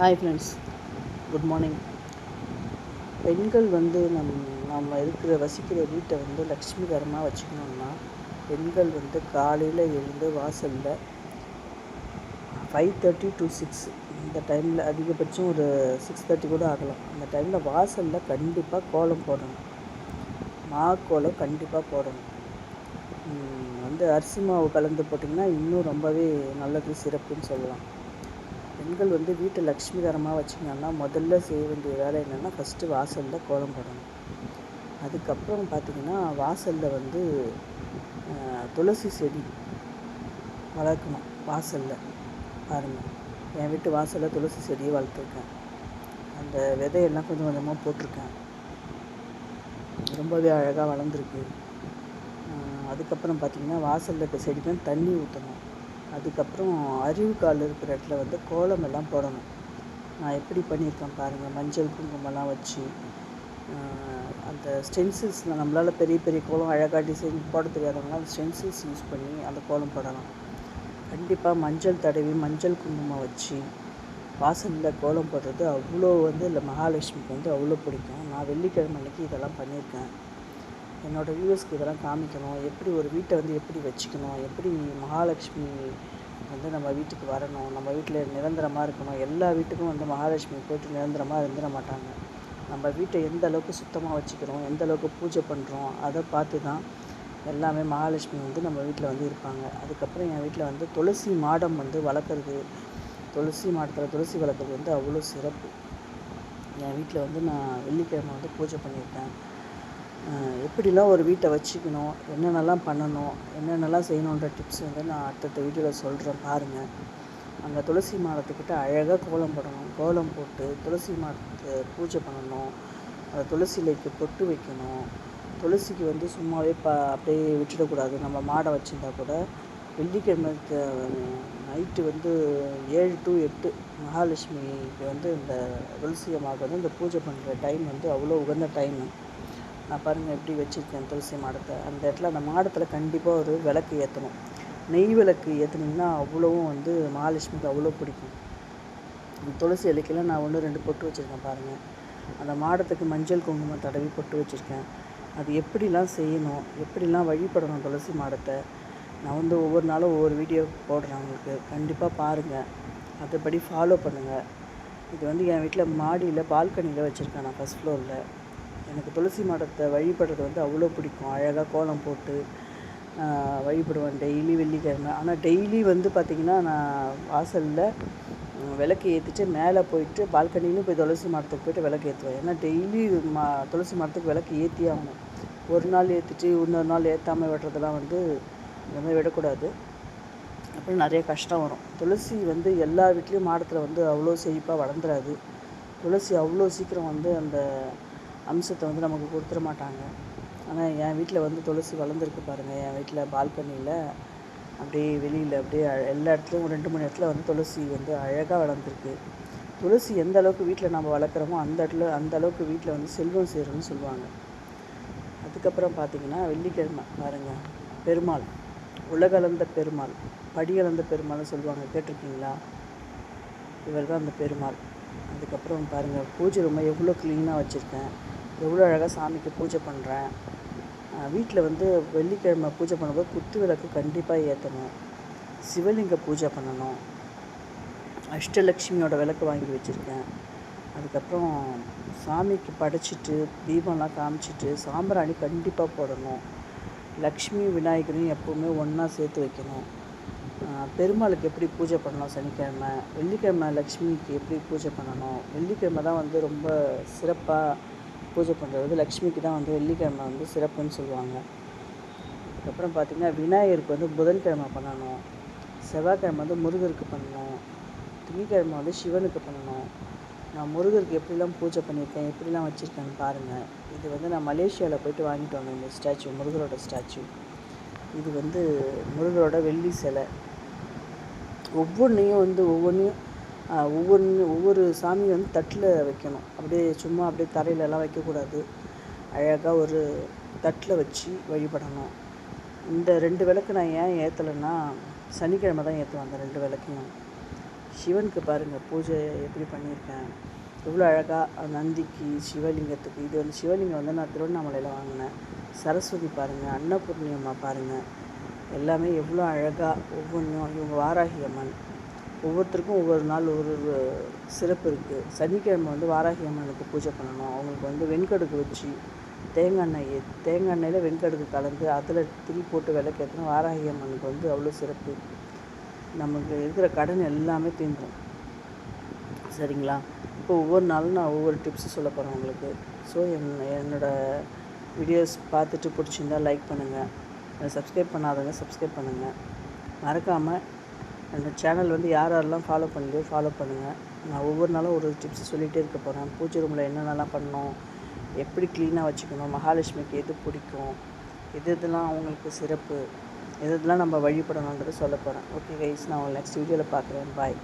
Hi friends, good morning. பெண்கள் வந்து நம்ம வசிக்கிற வீட்டை வந்து லக்ஷ்மிகரமாக வச்சுக்கணுன்னா பெண்கள் வந்து காலையில் எழுந்து வாசலில் 5:30 to 6 இந்த டைமில், அதிகபட்சம் ஒரு 6:30 கூட ஆகலாம், அந்த டைமில் வாசலில் கண்டிப்பாக கோலம் போடணும். கோலம் கண்டிப்பாக போடணும். அரிசி மாவு கலந்து போட்டிங்கன்னா இன்னும் ரொம்பவே நல்லது, சிறப்புன்னு சொல்லலாம். பெண்கள் வந்து வீட்டை லக்ஷ்மிகரமாக வச்சுக்கணுன்னா முதல்ல செய்ய வேண்டிய வேலை என்னென்னா, ஃபஸ்ட்டு வாசலில் கோலம் போடணும். அதுக்கப்புறம் பார்த்திங்கன்னா வாசலில் வந்து துளசி செடி வளர்க்கணும். வாசலில் பாருங்கள், என் வீட்டு வாசலில் துளசி செடியை வளர்த்துருக்கேன். அந்த விதையெல்லாம் கொஞ்சம் கொஞ்சமாக போட்டிருக்கேன். ரொம்பவே அழகாக வளர்ந்துருக்கு. அதுக்கப்புறம் பார்த்திங்கன்னா வாசலில் இருக்க செடிக்கும் தண்ணி ஊற்றணும். அதுக்கப்புறம் அறிவுக்கால் இருக்கிற இடத்துல வந்து கோலம் எல்லாம் போடணும். நான் எப்படி பண்ணியிருக்கேன் பாருங்கள். மஞ்சள் குங்குமம்லாம் வச்சு அந்த ஸ்டென்சில்ஸில் நம்மளால் பெரிய பெரிய கோலம் அழகாக டிசைன் போட தெரியாதவங்க அந்த ஸ்டென்சில்ஸ் யூஸ் பண்ணி அந்த கோலம் போடலாம். கண்டிப்பாக மஞ்சள் தடவி மஞ்சள் குங்குமம் வச்சு வாசலில் கோலம் போடுறது அவ்வளோ வந்து இல்லை, மகாலட்சுமிக்கு வந்து அவ்வளோ பிடிக்கும். நான் வெள்ளிக்கிழமை அன்றைக்கி இதெல்லாம் பண்ணியிருக்கேன். என்னோடய வியூவர்ஸ்க்கு இதெல்லாம் காமிக்கணும். எப்படி ஒரு வீட்டை வந்து எப்படி வச்சுக்கணும், எப்படி மகாலட்சுமி வந்து நம்ம வீட்டுக்கு வரணும், நம்ம வீட்டில் நிரந்தரமாக இருக்கணும். எல்லா வீட்டுக்கும் வந்து மகாலட்சுமி போய்ட்டு நிரந்தரமாக இருந்துட மாட்டாங்க. நம்ம வீட்டை எந்த அளவுக்கு சுத்தமாக வச்சுக்கிறோம், எந்த அளவுக்கு பூஜை பண்ணுறோம், அதை பார்த்து தான் எல்லாமே மகாலட்சுமி வந்து நம்ம வீட்டில் வந்து இருப்பாங்க. அதுக்கப்புறம் என் வீட்டில் வந்து துளசி மாடம் வந்து வளர்க்குறது, துளசி மாடத்தில் துளசி வளர்க்குறது வந்து அவ்வளோ சிறப்பு. என் வீட்டில் வந்து நான் வெள்ளிக்கிழமை வந்து பூஜை பண்ணியிருக்கேன். எப்படிலாம் ஒரு வீட்டை வச்சுக்கணும், என்னென்னலாம் பண்ணணும், என்னென்னலாம் செய்யணுன்ற டிப்ஸ் வந்து நான் அடுத்த வீடியோவில் சொல்கிறேன் பாருங்கள். அங்கே துளசி மாடத்துக்கிட்ட அழகாக கோலம் போடணும். கோலம் போட்டு துளசி மாடத்தை பூஜை பண்ணணும். அந்த துளசி இலைக்கு பொட்டு வைக்கணும். துளசிக்கு வந்து சும்மாவே அப்படியே விட்டுடக்கூடாது. நம்ம மாடை வச்சுருந்தா கூட வெள்ளிக்கிழமை நைட்டு வந்து 7 to 8 மகாலட்சுமிக்கு வந்து இந்த துளசி அம்மாவுக்கு வந்து இந்த பூஜை பண்ணுற டைம் வந்து அவ்வளோ உகந்த டைமு. நான் பாருங்கள் எப்படி வச்சுருக்கேன் துளசி மாடத்தை. அந்த இடத்துல அந்த மாடத்தில் கண்டிப்பாக ஒரு விளக்கு ஏற்றணும். நெய் விளக்கு ஏற்றுனீங்கன்னா அவ்வளோவும் வந்து மகாலட்சுமிக்கு அவ்வளோ பிடிக்கும். துளசி இலைக்கெல்லாம் நான் 1-2 பொட்டு வச்சுருக்கேன் பாருங்கள். அந்த மாடத்துக்கு மஞ்சள் குங்குமம் தடவி பொட்டு வச்சுருக்கேன். அது எப்படிலாம் செய்யணும், எப்படிலாம் வழிபடணும் துளசி மாடத்தை, நான் வந்து ஒவ்வொரு நாளும் ஒவ்வொரு வீடியோ போடுறேன் உங்களுக்கு. கண்டிப்பாக பாருங்கள், அதுபடி ஃபாலோ பண்ணுங்கள். இது வந்து என் வீட்டில் மாடியில் பால்கனியில் வச்சுருக்கேன் நான், ஃபஸ்ட் ஃப்ளோரில். எனக்கு துளசி மாடத்தை வழிபடுறது வந்து அவ்வளோ பிடிக்கும். அழகாக கோலம் போட்டு வழிபடுவேன் டெய்லி வெள்ளிக்கிழமை. ஆனால் டெய்லி வந்து பார்த்திங்கன்னா நான் வாசலில் விளக்கு ஏற்றிட்டு மேலே போயிட்டு பால்கனிலையும் போய் துளசி மாடத்துக்கு போய்ட்டு விளக்கு ஏற்றுவேன். ஏன்னா டெய்லி துளசி மாடத்துக்கு விளக்கு ஏற்றி ஆகணும். ஒரு நாள் ஏற்றிட்டு இன்னொரு நாள் ஏற்றாமல் விடுறதெல்லாம் வந்து இந்த மாதிரி விடக்கூடாது. அப்புறம் நிறைய கஷ்டம் வரும். துளசி வந்து எல்லா வீட்லேயும் மாடத்தில் வந்து அவ்வளோ செழிப்பாக வளர்ந்துடாது. துளசி அவ்வளோ சீக்கிரம் வந்து அந்த அம்சத்தை வந்து நமக்கு கொடுத்துட மாட்டாங்க. ஆனால் என் வீட்டில் வந்து துளசி வளர்ந்துருக்கு பாருங்கள். என் வீட்டில் பால்கனியில் அப்படியே வெளியில் அப்படியே எல்லா இடத்துலையும் 2-3 இடத்துல வந்து துளசி வந்து அழகாக வளர்ந்துருக்கு. துளசி எந்த அளவுக்கு வீட்டில் நம்ம வளர்க்குறோமோ அந்த அளவுக்கு வீட்டில் வந்து செல்வம் சேரும்னு சொல்லுவாங்க. அதுக்கப்புறம் பார்த்திங்கன்னா வெள்ளிக்கிழமை பாருங்கள், பெருமாள், உலகளந்த பெருமாள், படிகளந்த பெருமாள்னு சொல்லுவாங்க, கேட்டிருக்கீங்களா? இவர் தான் அந்த பெருமாள். அதுக்கப்புறம் பாருங்கள், பூஜை ரூமை எவ்வளோ க்ளீனாக வச்சுருக்கேன், எவ்வளோ அழகாக சாமிக்கு பூஜை பண்ணுறேன். வீட்டில் வந்து வெள்ளிக்கிழமை பூஜை பண்ணும்போது குத்து விளக்கு கண்டிப்பாக ஏற்றணும். சிவலிங்க பூஜை பண்ணணும். அஷ்டலக்ஷ்மியோட விளக்கு வாங்கி வச்சுருக்கேன். அதுக்கப்புறம் சாமிக்கு படைச்சிட்டு தீபம்லாம் காமிச்சிட்டு சாம்பிராணி கண்டிப்பாக போடணும். லக்ஷ்மி விநாயகரையும் எப்போவுமே ஒன்றா சேர்த்து வைக்கணும். பெருமாளுக்கு எப்படி பூஜை பண்ணணும் சனிக்கிழமை, வெள்ளிக்கிழமை லக்ஷ்மிக்கு எப்படி பூஜை பண்ணணும். வெள்ளிக்கிழமை தான் வந்து ரொம்ப சிறப்பாக பூஜை பண்ணுறது. லக்ஷ்மிக்கு தான் வந்து வெள்ளிக்கிழமை வந்து சிறப்புன்னு சொல்லுவாங்க. அதுக்கப்புறம் பார்த்திங்கன்னா விநாயகருக்கு வந்து புதன்கிழமை பண்ணணும். செவ்வாய்க்கிழமை வந்து முருகருக்கு பண்ணணும். திங்கக்கிழமை வந்து சிவனுக்கு பண்ணணும். நான் முருகருக்கு எப்படிலாம் பூஜை பண்ணியிருக்கேன், எப்படிலாம் வச்சுருக்கேன்னு பாருங்கள். இது வந்து நான் மலேசியாவில் போய்ட்டு வாங்கிட்டு வந்தேன் இந்த ஸ்டாச்சு, முருகரோட ஸ்டாச்சு. இது வந்து முருகரோட வெள்ளி சிலை. ஒவ்வொரு சாமியும் வந்து தட்டில் வைக்கணும். அப்படியே சும்மா அப்படியே தரையிலலாம் வைக்கக்கூடாது. அழகாக ஒரு தட்டில் வச்சு வழிபடணும். இந்த 2 விளக்கு நான் ஏன் ஏற்றலைன்னா, சனிக்கிழமை தான் ஏற்றுவேன் அந்த 2 விளக்கையும். சிவனுக்கு பாருங்கள் பூஜை எப்படி பண்ணியிருக்கேன், எவ்வளோ அழகாக நந்திக்கு, சிவலிங்கத்துக்கு. இது வந்து சிவலிங்கம் வந்து நான் திருவண்ணாமலையில் வாங்கினேன். சரஸ்வதி பாருங்கள், அன்னபூர்ணி அம்மா பாருங்கள், எல்லாமே எவ்வளோ அழகாக ஒவ்வொன்றும். இவங்க வாராகி அம்மன். ஒவ்வொருத்தருக்கும் ஒவ்வொரு நாள் ஒரு சிறப்பு இருக்குது. சனிக்கிழமை வந்து வாராகி அம்மனுக்கு பூஜை பண்ணணும். அவங்களுக்கு வந்து வெண்கடுக்கு வச்சு தேங்காய் எண்ணெயில் வெண்கடுக்கு கலந்து அதில் திரி போட்டு விளக்கேற்றினா வாராகி அம்மனுக்கு வந்து அவ்வளோ சிறப்பு. நமக்கு இருக்கிற கடன் எல்லாமே தீர்ந்துடும். சரிங்களா? இப்போ ஒவ்வொரு நாளும் நான் ஒவ்வொரு டிப்ஸு சொல்ல போகிறேன் உங்களுக்கு. ஸோ என்னோடய வீடியோஸ் பார்த்துட்டு பிடிச்சிருந்தால் லைக் பண்ணுங்கள். சப்ஸ்கிரைப் பண்ணாதவங்க சப்ஸ்கிரைப் பண்ணுங்கள். மறக்காமல் அந்த சேனல் வந்து யாரெல்லாம் ஃபாலோ பண்ணலையோ ஃபாலோ பண்ணுங்கள். நான் ஒவ்வொரு நாளும் ஒரு டிப்ஸ் சொல்லிகிட்டே இருக்க போகிறேன். பூஜை ரூமில் என்னென்னலாம் பண்ணணும், எப்படி க்ளீனாக வச்சுக்கணும், மகாலட்சுமிக்கு எது பிடிக்கும், இதெல்லாம் அவங்களுக்கு சிறப்பு, இதெல்லாம் நம்ம வழிபடணுன்றதை சொல்ல போகிறேன். ஓகே கைஸ், நான் உங்களை நெக்ஸ்ட் வீடியோவில் பார்க்குறேன். பாய்.